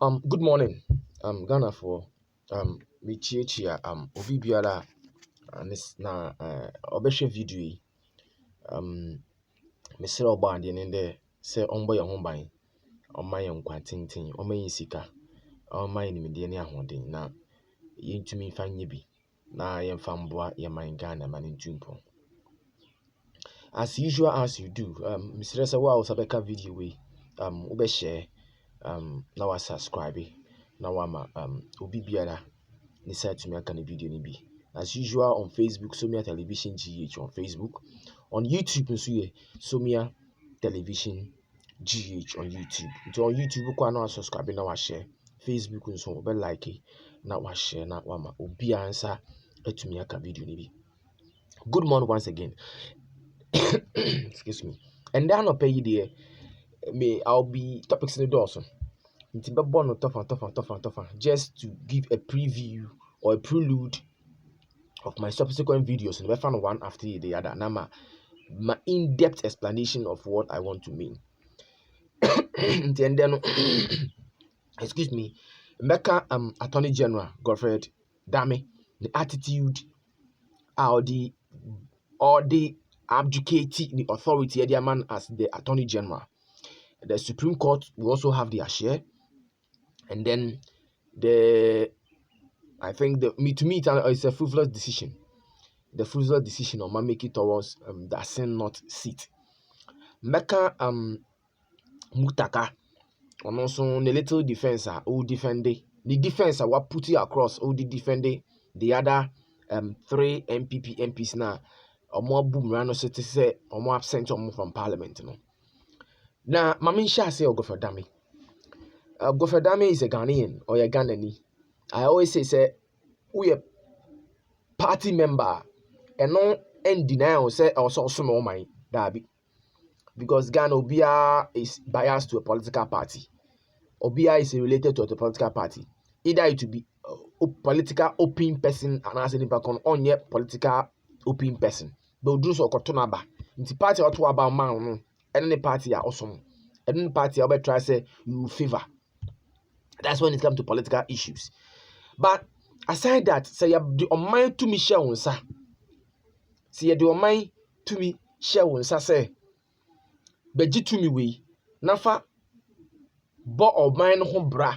Good morning. Ghana for mechiachia obi biara na obehwe video yi. Mesere oba ade ne de se ombo ye ho ban. Oma ye nkwa tintin, oma ye sika, oma ye nimde ne ahoden na yentumi fanye bi na yemfa mboa ye man Ghana man ntumpo. As usual as you do, mesere se wa usabeka video we ube share na wa subscribe na wa ma obi biara ni site to me aka na video ni bi. As usual on Facebook, Somia Television GH on Facebook. On YouTube nso ye Somia Television GH on YouTube. So on YouTube kwa na subscribe na wa share. Facebook nso obe like na wa share na wa ma obi ansa atumi aka video ni bi. Good morning once again. Excuse me. And then no pay there I'll be topics in the door. Just to give a preview or a prelude of my subsequent videos, and we found one after the other. Now, my in-depth explanation of what I want to mean. And then, excuse me, Mecca Attorney General Godfred Dame, the attitude, or the abdicating the authority, the man as the Attorney General. The Supreme Court will also have their share, and then I think to me it's a frivolous decision. The frivolous decision on make it towards the Senate seat. Mecca Mutaka and also the little defense who defend the defense what put it across who defend the other 3 MPs now or more boomerang say or more absent from parliament. Now Mamin Shah say Godfred Dame. Godfred Dame is a Ghanaian or a Ghanaian. I always say we a party member and no and denial say also small mind Dabi. Because Ghana Obia is biased to a political party. Obia is related to a political party. Either it to be a political open person and as an impact on your political open person. But do so kotonaba. Inti party or to about man any party are awesome. Any party I'll try say you favor. That's when it comes to political issues. But aside that, say you the mind to me share on sa. See you the mind to me share on sa say. Beji to me we nafa bo oman ho bra.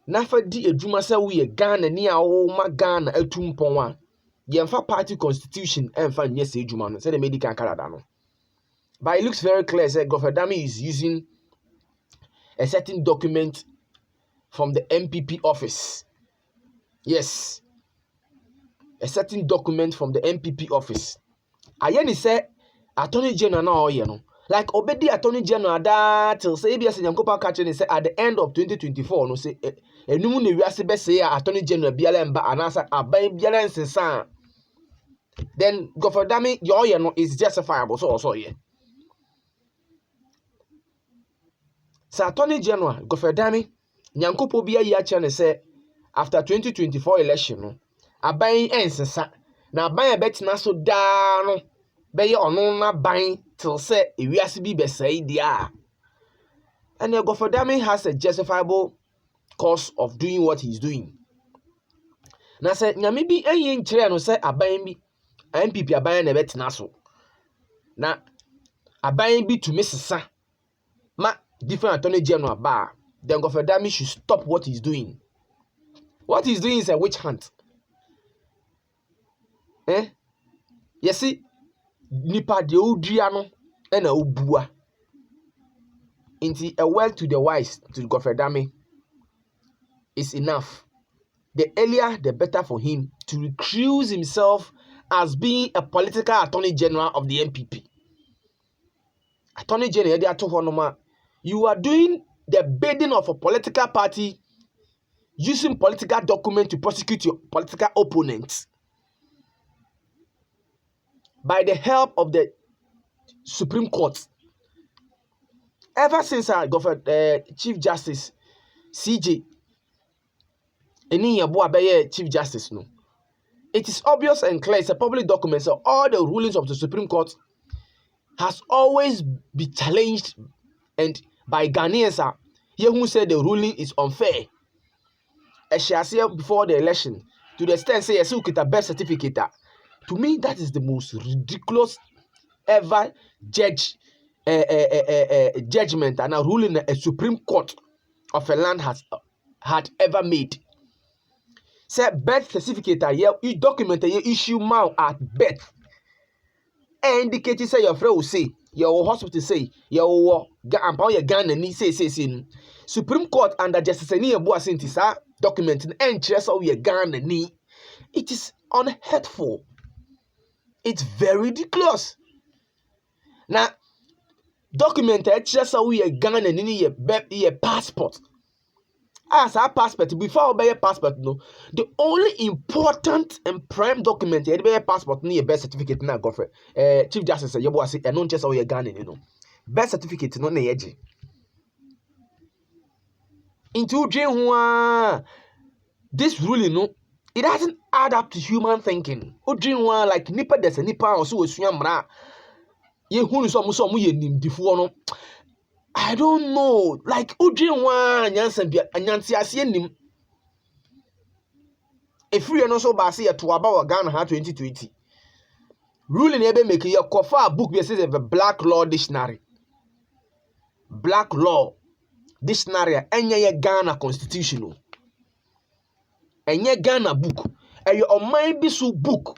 Nafa di edwuma say we Ghana ni a wo ma Ghana atumpon a. Yemfa party constitution emfa nye se edwuma no say the medical Canada no. But it looks very clear say Godfred Dame is using a certain document from the MPP office. Yes. A certain document from the MPP office. Ayeni say Attorney General now you know. Like obedi Attorney General that till say ABS Nyankopa catch say at the end of 2024 no say enum ne wiase be say Attorney General biala mba anasa aban biala nsensan. Then Godfred Dame your no is justifiable so also here. So Attorney General Godfred Dame Nyankopo bia yi acha ne say after 2024 election no aban ensesa na aban betina so da no beye ono na ban till say ewiase bi be say dia. And Godfred Dame has a justifiable cause of doing what he's doing. Na say nyame bi enye nkire no say aban bi MPP aban na betina so na aban bi to mesesa ma different Attorney General ba, then Godfred Dame should stop what he's doing. What he's doing is a witch hunt. You see, nipa de odria no na obua. Inti a word to the wise to Godfred Dame is enough. The earlier the better for him to recuse himself as being a political Attorney General of the MPP. Attorney General, you are doing the bidding of a political party using political document to prosecute your political opponents by the help of the Supreme Court. Ever since I got Chief Justice CJ Chief Justice no, it is obvious and clear, it's a public document, so all the rulings of the Supreme Court has always been challenged and by Ghanaians He who said the ruling is unfair. Before the election, to the extent say yes, you get a birth certificate. To me, that is the most ridiculous ever judgment and a ruling a Supreme Court of a land had ever made. Say birth certificate you document you issue now at birth. Indicate say your friend will say your hospital say your Ghana ni say Supreme Court under Justice Eniyebu Asintisa document and chess of your Ghana ni. It is unhelpful. It's very ridiculous. Now document chess of your Ghana ni your passport. As our passport, before obey your passport, no, the only important and prime document you your passport ni your birth certificate na go for Chief Justice you say and not just all your Ghana, you know. Birth certificate no na yeji. Into dream this ruling no, it doesn't add up to human thinking. O dream like nipa des nipa also osua mra. Ye hunu so mo ye nim before no. I don't know. Like Udrin one Yancy nim. If we are not so basi to about Ghana 2020. Ruling ebe make your kofa book we say the Black Law Dictionary. Black Law Dictionary enye Ghana Constitution. Enye Ghana book. And your mind be so book.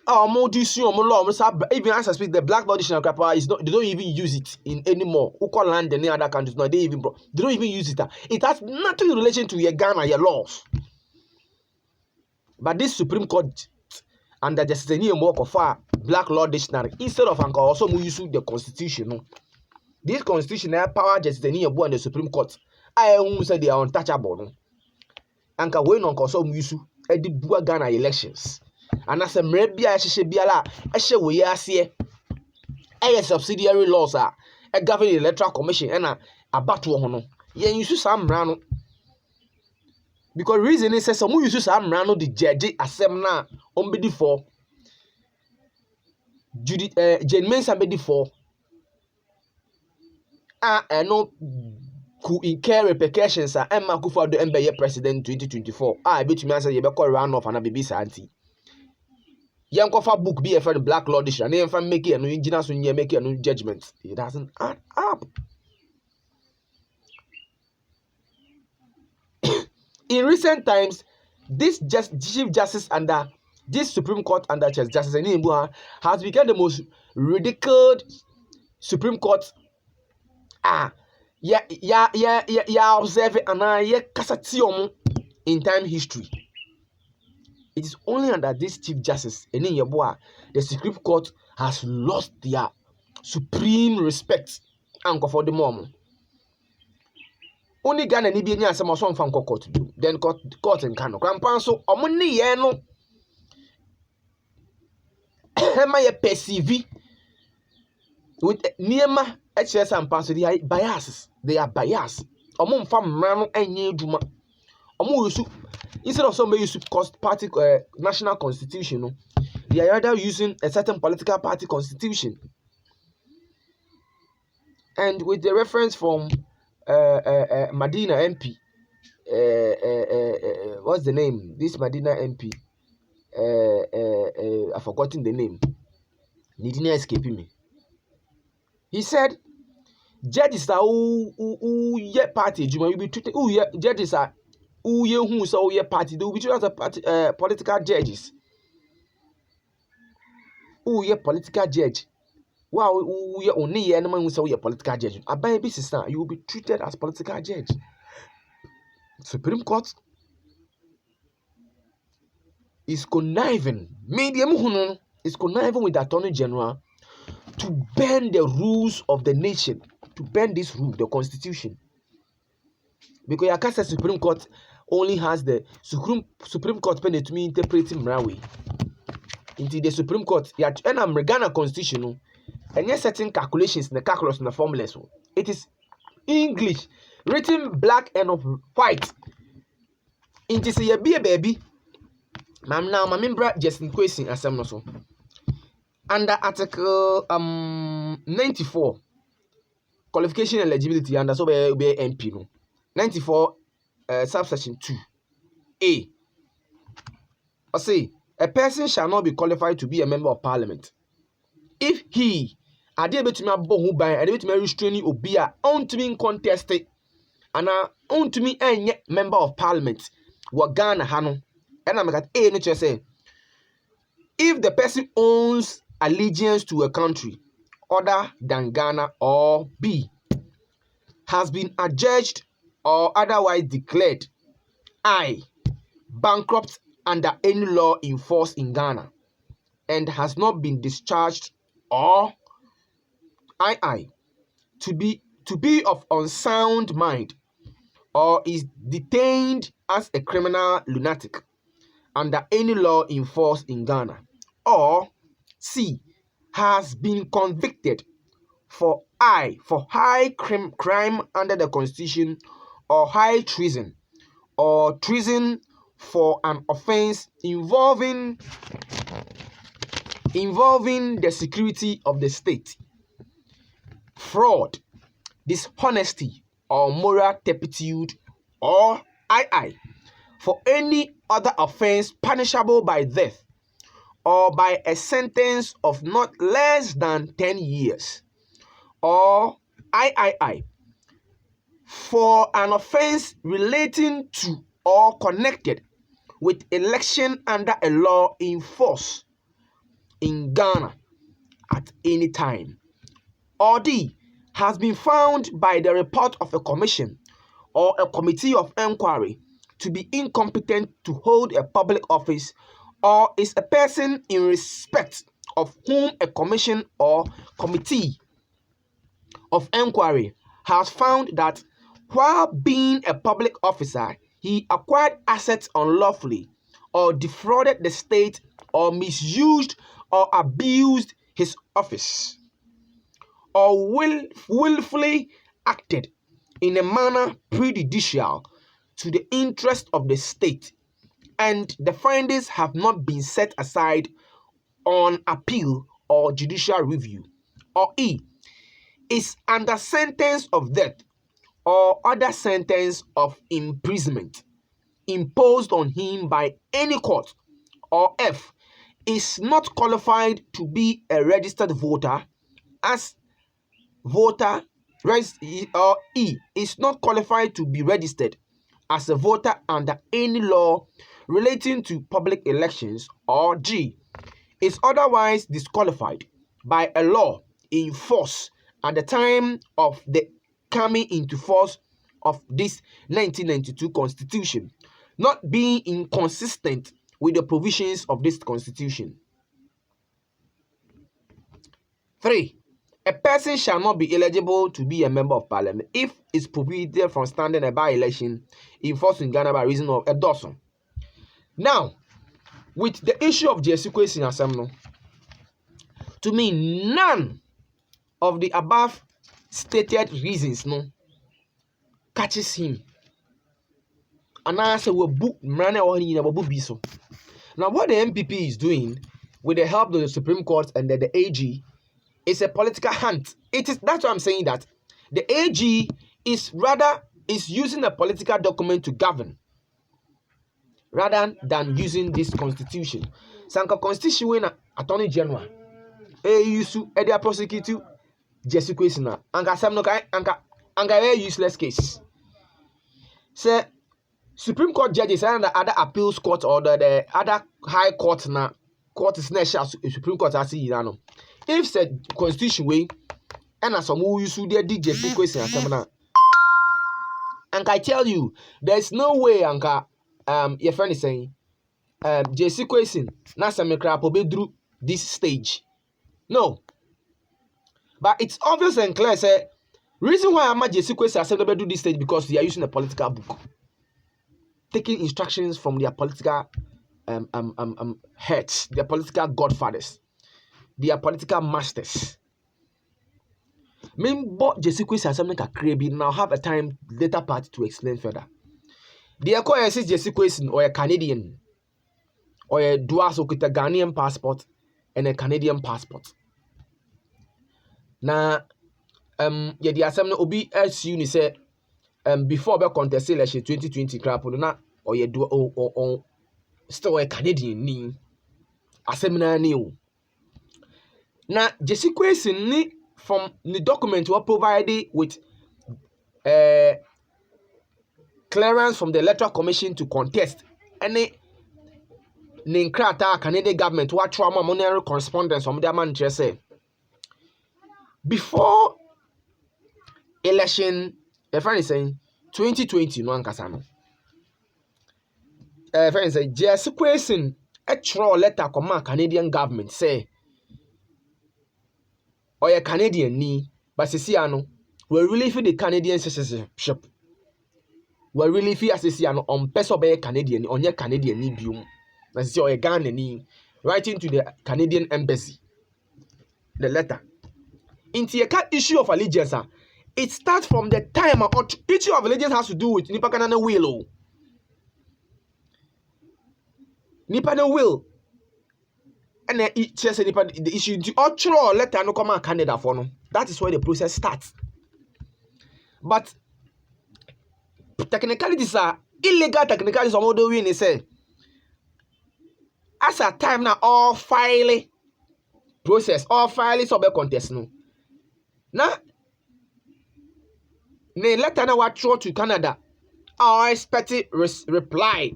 Even as I speak, the Black Law Dictionary is not. They don't even use it in anymore. Uko land and any other countries, no, they don't even use it. It has nothing in relation to your Ghana, your laws. But this Supreme Court under Justice Eniyebu of Black Law Dictionary, instead of also use the Constitution. No? This Constitution has power Justice Eniyebu and the Supreme Court. I won't say they are untouchable. No? Anka when on also use the Ghana elections. And as a mrebia biala we ase subsidiary laws a govern the electoral commission and a battle ho no ye use some rano because reason is some use some rano the judge asem na ombedi for Jane Mensa bedi for no could incur repercussions Emma Kufuor Embe president 2024 betumi answer ye be call round off and baby santi Yankofa book be a friend Black Law Dictionary and fan make it and engineer so you make a judgment. It doesn't add up. In recent times, this Chief Justice under this Supreme Court under Justice Eniyebu has become the most ridiculed Supreme Court. Observe and cassation in time history. It is only under this Chief Justice Eniyebu the Supreme Court has lost their supreme respect and for the moment. Only Ghana ni bi nya asem oso mfa court do. Then court in Kano. Krampan so omuni ye no. Hema ye perceive with niema HS and pass they are biases. They are biased. Omo mfa mmra no enye adwuma. Omo use instead of somebody use party national constitution, no, they are rather using a certain political party constitution. And with the reference from Medina MP, what's the name? This Medina MP, I've forgotten the name. Nidina escaping me. He said, judges are who yet party, you will be treated. Oh, yeah, judges are who so your party, they will be treated as a party, political judges. Oh, yeah, political judge. Wow, we are only anyone who say we are political judge. A baby sister, you will be treated as political judge. Supreme Court is conniving. Medium is conniving with the Attorney General to bend the rules of the nation, to bend this rule, the Constitution. Because your case Supreme Court only has the Supreme Court pen to me interpreting Mrawi. Into the Supreme Court, yeah, and I'm Ghana Constitution. And yet certain calculations in the calculus and the formulas. It is English, written black and white. It is a baby. Mam now, my member just in question as I'm also. Under Article 94, qualification eligibility under so be MP no 94 subsection 2A. I say a person shall not be qualified to be a member of parliament if he ade betumi abɔ ho ban ade betumi restrain obi a ontumi contest and ontumi enye member of parliament wɔ Ghana ha no ɛna meka A no kyerɛ say if the person owns allegiance to a country other than Ghana, or B has been adjudged or otherwise declared I bankrupt under any law in force in Ghana and has not been discharged, or II to be of unsound mind or is detained as a criminal lunatic under any law in force in Ghana, or C has been convicted for high crime under the Constitution, or high treason, or treason for an offense involving the security of the state, fraud, dishonesty, or moral turpitude, or II for any other offense punishable by death or by a sentence of not less than 10 years, or III for an offense relating to or connected with election under a law in force in Ghana at any time, or D has been found by the report of a commission or a committee of inquiry to be incompetent to hold a public office, or is a person in respect of whom a commission or committee of inquiry has found that while being a public officer he acquired assets unlawfully or defrauded the state or misused or abused his office, or willfully acted in a manner prejudicial to the interest of the state, and the findings have not been set aside on appeal or judicial review, or E is under sentence of death or other sentence of imprisonment imposed on him by any court, or F is not qualified to be a registered voter as voter, or E is not qualified to be registered as a voter under any law relating to public elections, or G is otherwise disqualified by a law in force at the time of the coming into force of this 1992 Constitution, not being inconsistent with the provisions of this Constitution. 3. A person shall not be eligible to be a member of parliament if it's prohibited from standing a by-election in force in Ghana by reason of a dozen. Now, with the issue of Jesse Kwesi Asem, to me, none of the above stated reasons catches him. And I say we book money or biso. Now, what the MPP is doing with the help of the Supreme Court and the AG is a political hunt. That's why I'm saying that the AG is using a political document to govern rather than using this constitution. Sanka constitution when Attorney General used to prosecute Jesse Kwesi na anka useless case. Say Supreme Court judges and the other appeals court or the other high court na court is not Supreme Court as you know. If said constitution way and as some who use their DJ Kwesi and and I tell you, there's no way anka your friend is saying Jesse Kwesi na some crap obedru this stage. No. But it's obvious and clear say reason why I'm Jesse Kwesi as do this stage because they are using a political book, taking instructions from their political heads, their political godfathers, their political masters. But Jesse Kwesi as something crazy now have a time later part to explain further. The acquire says Jesse Kwesi or a Canadian or a dual so with a Ghanaian passport and a Canadian passport. Now yeah, the assembly obi assume ni say before be contest election 2020 crap na or ye do on still a Canadian ni assembly ni o. Na Jesse question ni from the document were provided with clearance from the electoral commission to contest any Ninkrata Canadian government what trauma monetary correspondence from the man say before election a friend is saying 2020 no ankasa no friend say Jesse question a letter command Canadian government say or a Canadian ni but ano we really feel the Canadian citizenship we really feel ano on person be Canadian on your Canadian ni bium na sisi or a Ghana ni writing to the Canadian embassy the letter into a issue of allegiance it starts from the time issue of allegiance has to do with nipa kana will nipa na will and it says the issue to actual letter no come Canada for no. That is where the process starts. But technicalities are illegal technicalities on the way say as a time now all file process all file is be contest no. Now the letter now what throw to Canada I expect reply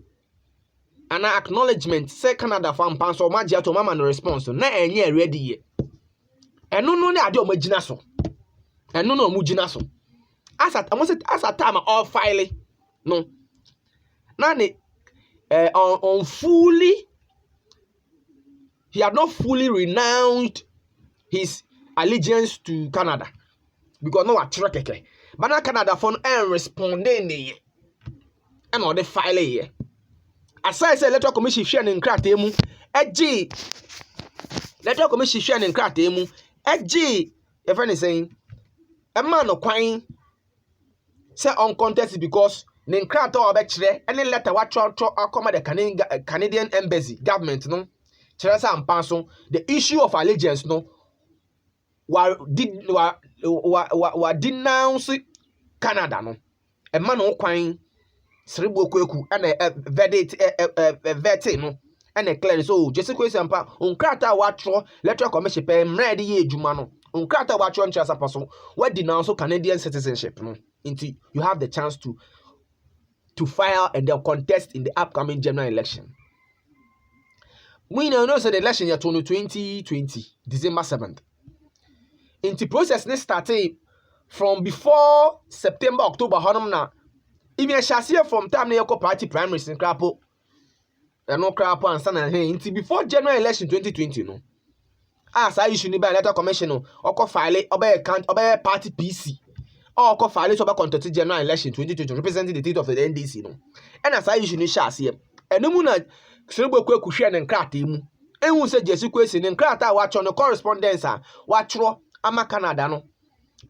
and acknowledgement say Canada for ampan so magia to mama no response na enye ready ye eno no na ade o magina so eno no mu gina so as a time all file no na ne on fully he had not fully renounced his allegiance to Canada because no what keke but na Canada for no responding ye and on the file ye aside say electoral commission share in nkrata mu eji electoral commission share in nkrata mu eji your friend is saying a man no kwan say on contest because ne nkrata obe kire any letter what come the Canadian embassy government no kire say ampa so the issue of allegiance no wa denounce Canada no a man no kwan Seribu kweku and verdict verdict no and a clear so just question pa unkrata watro electoral commission pe mrede ye adwuma no unkrata watro nchasa paso what denounce Canadian citizenship no into you have the chance to file and then contest in the upcoming general election. We know say the election year 2020 December 7th. Into process ne started from before September October honum na even a from time na yako party primaries in crapo no crapo and sana until before general election 2020 no as I issue ni by electoral commission no oko file obey account obey party PC or oko file so contest general election 2020 representing the state of the NDC no and as I issue ni sha ase enemu na Seribu kweku hwe ne nkrata mu ehun se Jesse kwesi ne nkrata wa cho no correspondence a wa tro ama Canada no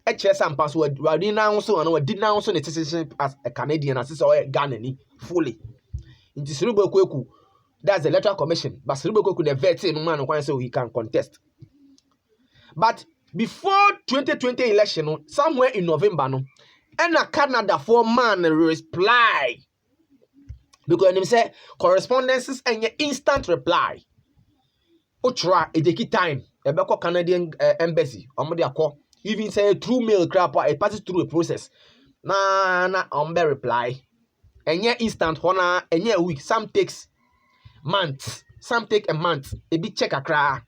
HS and pass word renounce and denounce the citizenship as a Canadian as or Ghana ni fully. Into Seribu kweku that's the electoral commission but Seribu kweku the vet no man no say he can contest. But before 2020 election no somewhere in November no and a Canada for man reply because him say correspondences and instant reply otra e take time e be Canadian embassy omode akọ even say through mail crap it passes through a process na be reply enye instant hona enye a week some takes months some take a month e be check akra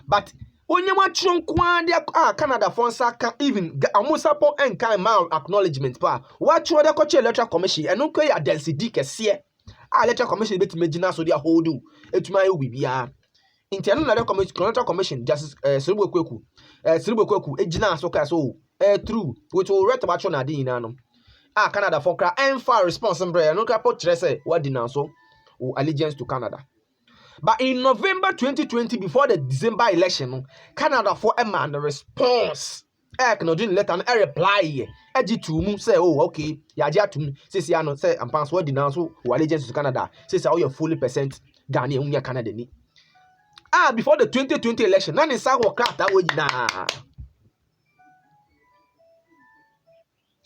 but onye watchon kwa dia Canada fonsa can even amusapo enkan ma acknowledgement pa watcho de ko electoral commission eno ko ya density kese electoral commission beti magina so dia hold do etuma e bibia internal electoral commission justice Seribu kweku ejina so ka so true which will read about na din na no Canada for kra enfa response mbre no ka po kire say what denounce allegiance to Canada. But in November 2020, before the December election, Canada for a man response. Canadian letter and a reply. To say, oh, okay, ya to me. Says ya say and pass what denounce allegiance to Canada. Says how you're fully percent Ghanaian Canada. Before the 2020 election, none is our craft that way na.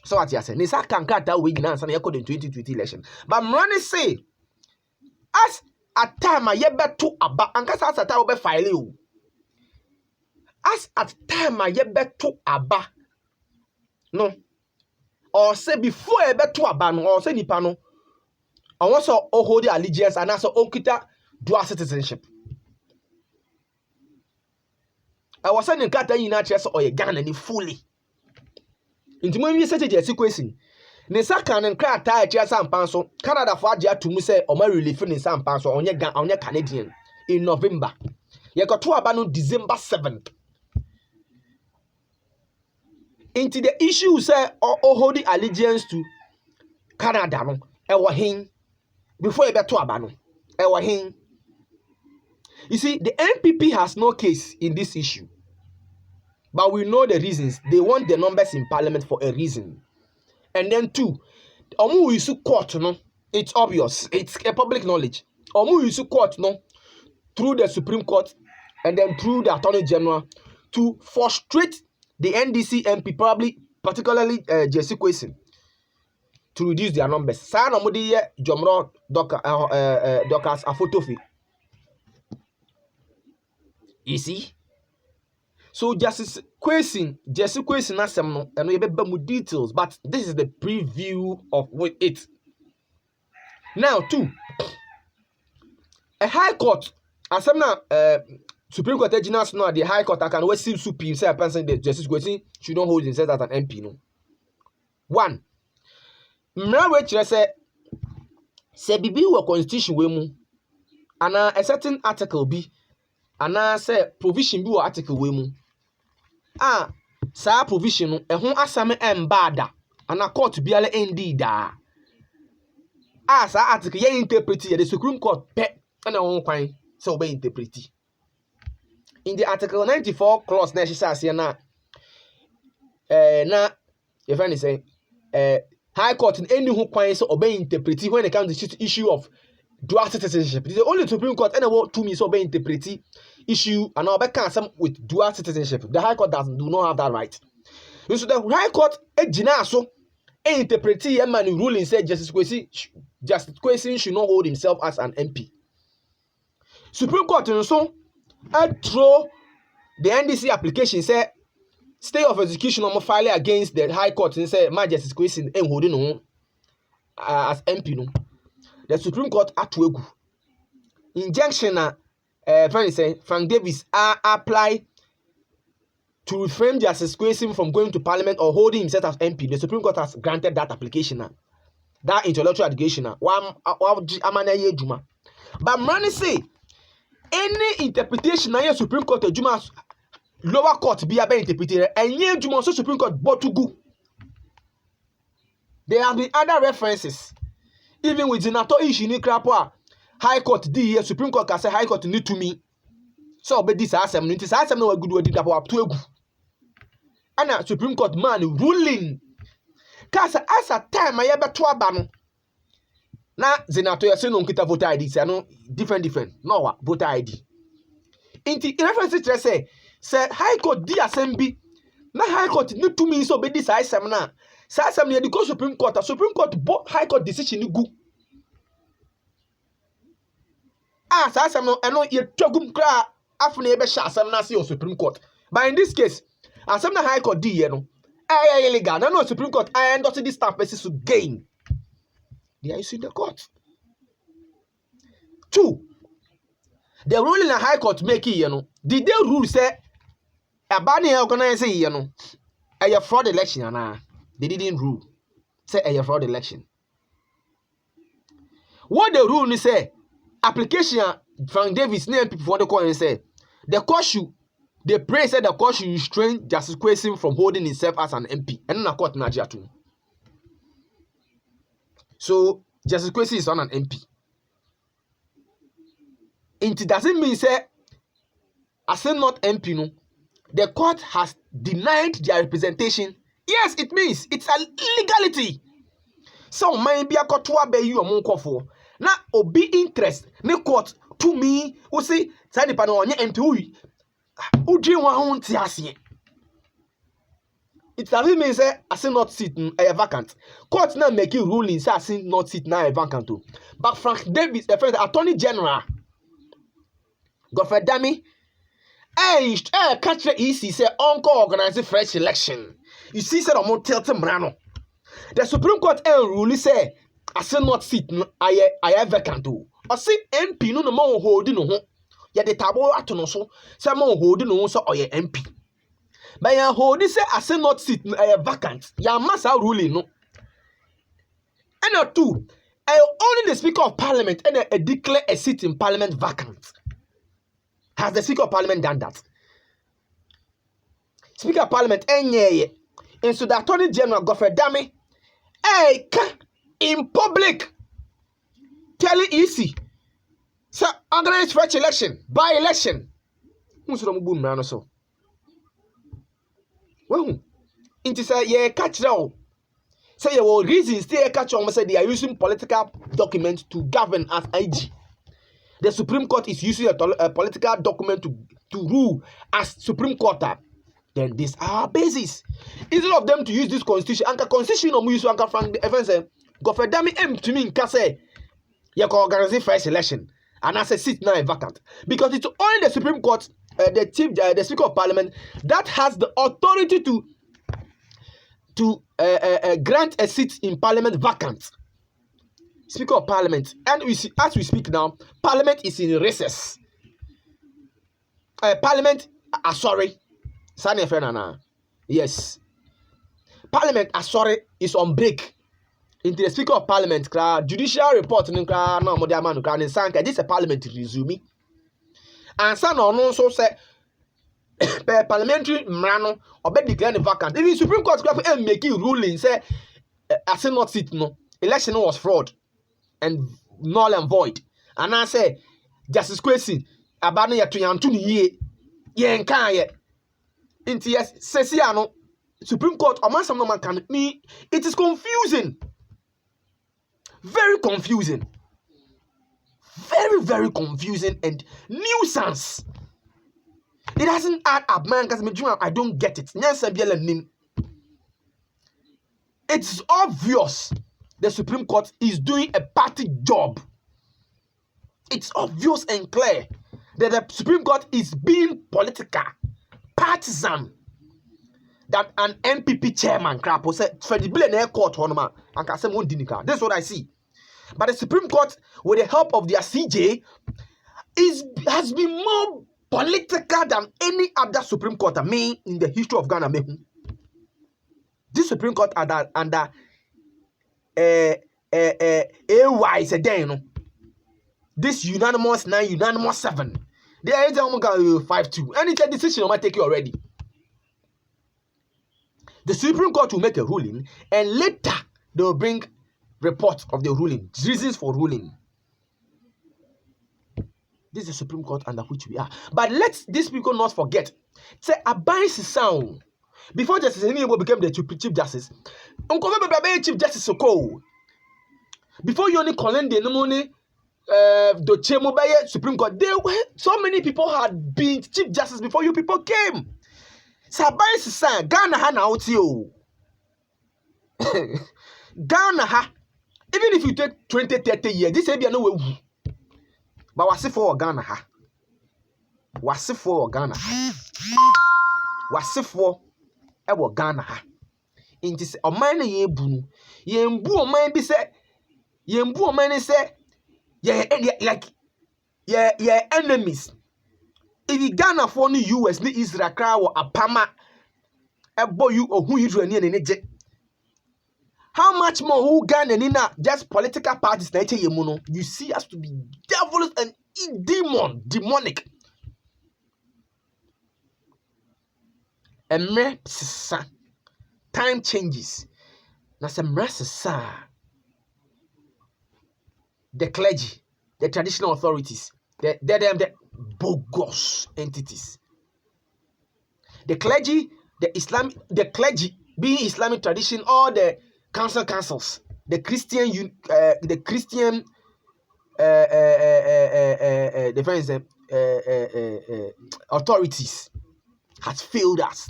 So what you say? Nisa can cut that way in answer the 2020 election. But Mrani say, as at time I yet to aba, and cast as a time be file you. As at time I yet to aba. No. Or say before I bet to aba, no, or say nipano. I want to hold the allegiance and also okita dual citizenship. I was saying cut in a chest or a gun and fully. Into when you set a sequencing. Nisa can and cry tie chairs and panso. Canada for Adia to me say or my relief in some panso on your Canadian in November. You got to abandon December 7th. Into the issue say or hold the allegiance to Canada no. Ewa hin before you bet to abandon. Ewa hin. You see, the NPP has no case in this issue. But we know the reasons. They want the numbers in parliament for a reason. And then two, Omu Yusu court, no, it's obvious. It's a public knowledge. Omu Yusu court, no, through the Supreme Court and then through the Attorney General to frustrate the NDC MP, probably particularly Jesse Kwesi, to reduce their numbers. Sa no mudi ye Jomro Docas Afotofi. You see? So Jesse Kwesi nasem no, and we be more details, but this is the preview of it. Now, two, a high court, as some Supreme Court judges know the high court can always see supi say a person that Justice Kwesi should not hold himself as an MP. No. One, mra say bibi wo constitution we mu, and a certain article be, and say provision be wo article we mu. Sa provision no ehun asame embada ana court biale indeed sa article ye interpret the Supreme Court pe na won kwan say obey interpret in the article 94 clause na she na na your friend is saying high court in any who kwan say obey interpret when it comes to the issue of dual citizenship. The only Supreme Court and to me so obey interpret issue and now back some with dual citizenship. The High Court do not have that right. So the High Court so interpret man ruling said Justice Kwesi should not hold himself as an MP. Supreme Court so throw the NDC application say stay of execution on file against the High Court and say my Justice Kwesi holding on as MP no. The Supreme Court at Wegu injunction friend say Frank Davis apply to refrain Justice Kwesi from going to Parliament or holding himself as MP. The Supreme Court has granted that application now. That intellectual allegation now. But money say any interpretation na Supreme Court Juma lower court be able interpreted and ye Juma so Supreme Court but to go. There have been other references. Even with the NATO issue ni krapwa High Court di Supreme Court can say High Court need to me. So be this asem no asem no good word dapo to egu. Ana Supreme Court man ruling. Kasa as a time I be to aba no. Na zenato yase no nkita voter ID say no different. No wa voter ID. Inti reference to say High Court di asem bi na High Court need to me so be this asem na. Sa asem ye di go Supreme Court High Court decision ni gu. Sa asem no eno ye twagum kra afune ye be sha asem na say Supreme Court. But in this case, asem na High Court di ye no illegal. No Supreme Court endorse this staff person to gain. They are issuing the court. Two, the ruling the High Court make it, did they rule say a banning organization, a fraud election? They didn't rule. Say a fraud election. What the rule is say, application from Davis name people for the court and say, the court should, they pray said the court should restrain Justice Kwesi from holding himself as an MP. And the court Nigeria too. So Justice Kwesi is on an MP. It doesn't mean say, I say not MP no. The court has denied their representation. Yes, it means it's a legality. So maybe a court to obey you among for. Now obi interest. Ne court to me who say sani pano onye MP who dream one own tiasi. it doesn't mean say I say not seat vacant. Court now making ruling say I say not seat now vacant too. But Frank Davis, the first Attorney General, Godfrey Dami, catch the EC say uncle organize fresh election. You see, said I'm tell Mrano. The Supreme Court rule say I say not seat I vacant too. I say MP no more holding no. Ya the tabo atono so say more holding no so or MP. But ya hold say I say not seat vacant. Ya massa ruling no. And two, only the Speaker of Parliament and declare a seat in Parliament vacant. Has the Speaker of Parliament done that? Speaker of Parliament and so the Attorney General Godfrey Dami in public telling EC so organize fresh election by election. So well, it is a catch now. Say your reasons still catch on say they are using political documents to govern as IG. The Supreme Court is using a political document to rule as Supreme Court. Then this our basis. Instead of them to use this constitution, anka constitution no use anka Frank Evans Godfrey Dami to me nka say you can organize first election and as a seat now vacant because it's only the Supreme Court, the Speaker of Parliament that has the authority to grant a seat in Parliament vacant. Speaker of Parliament, and we see, as we speak now, Parliament is in recess. Parliament, sorry, yes, Parliament, sorry, is on break. Into the Speaker of Parliament, judicial report, no, this is a Parliament resume. And some no so say parliamentary mrano or be declared vacant. Even Supreme Court making ruling say I say not sit no election was fraud and null and void. And I say Justice Kwesi abano ya tuyantu ni ye nkan ye. Inti yes sesi ano Supreme Court or man no man can me. It is confusing. Very confusing. Very, very confusing and nuisance. It doesn't add up, man, because I don't get it. It's obvious the Supreme Court is doing a party job. It's obvious and clear that the Supreme Court is being political, partisan. That an MPP chairman crap said for the billionaire court on and can say one dinica. That's what I see. But the Supreme Court, with the help of their CJ, has been more political than any other Supreme Court in the history of Ghana. This Supreme Court under AY is a day, you know. This unanimous 9, unanimous 7. They are 5-2. Any decision I might take you already. The Supreme Court will make a ruling, and later they will bring reports of the ruling, reasons for ruling. This is the Supreme Court under which we are. But let these people not forget. Say Abai sound before Justice Enimo became the Chief Justice. Uncle Chief Justice Soko. Before you only calling the money the Chemobaye Supreme Court, there were so many people had been Chief Justice before you people came. Sabai sound Ghana ha na outio. Ghana ha. Even if you take 20-30 years, this will be no way. But what's it for Ghana? What's it for Ghana? What's it for Ghana? In this, a man ye boon, ye boo man be said, ye boo man say, like ye enemies. If you Ghana for the US, the Israel crowd or a Pama, a boy you or who you do any. How much more who Ghana in just political parties you see us to be devils and demonic. And time changes. Now some the clergy, the traditional authorities, the bogus entities. The clergy, the clergy being Islamic tradition, or the councils, the Christian authorities has failed us.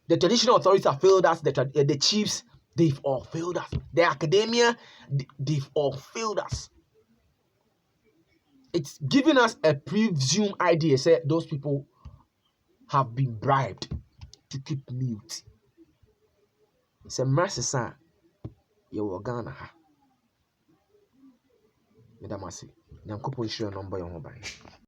The traditional authorities have failed us. The chiefs, they've all failed us. The academia, they've all failed us. It's giving us a presumed idea. Say those people have been bribed to keep mute. It's a mercy, you were Ghana. Madam, I say, Namkopo is your number.